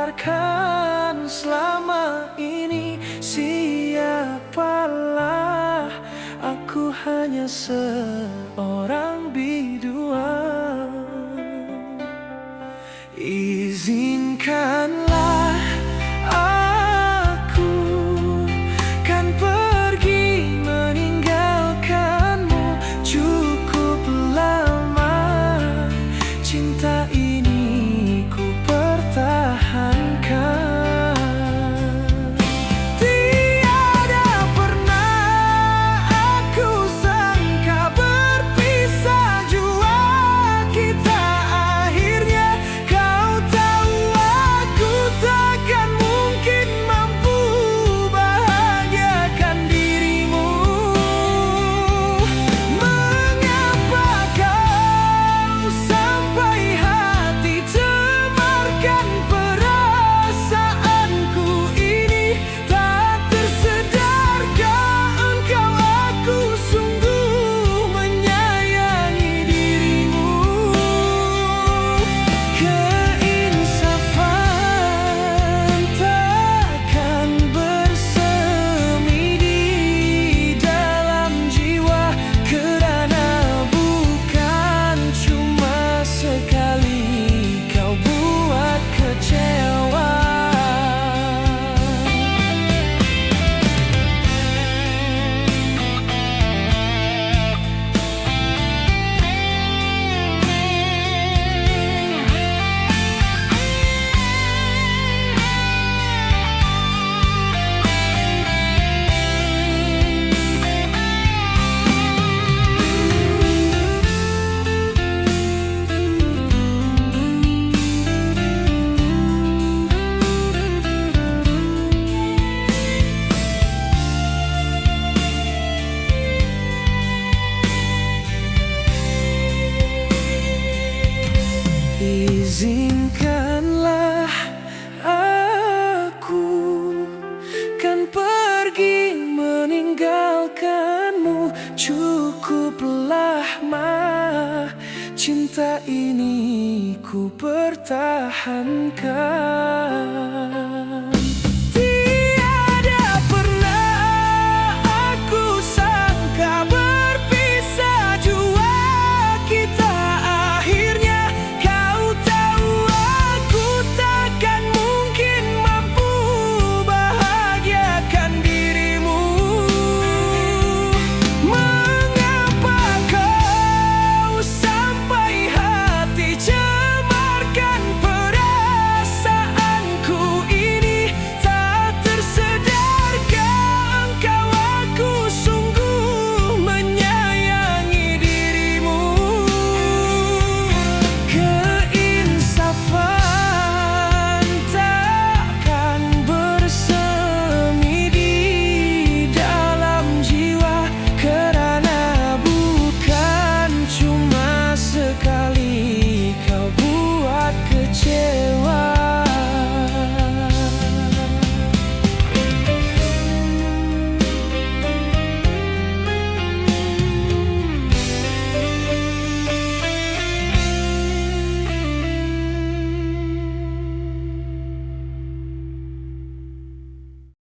biarkan selama ini. Siapalah aku, hanya seorang biduan. Izinkanlah aku kan pergi meninggalkanmu. Cukup lama cinta ini ku pertahankan. Tiada pernah aku sangka berpisah jua kita akhirnya. Kau tahu aku takkan mungkin mampu bahagiakan dirimu. Mengapa kau sampai hati cemarkan perasaanku ini? Tak tersedarkah engkau aku sungguh menyayangi dirimu? Keinsafan takkan bersemi di dalam jiwa, kerana bukan cuma sekali kau buat kecewa. Izinkanlah aku kan pergi meninggalkanmu. Cukuplah mah cinta ini ku pertahankan.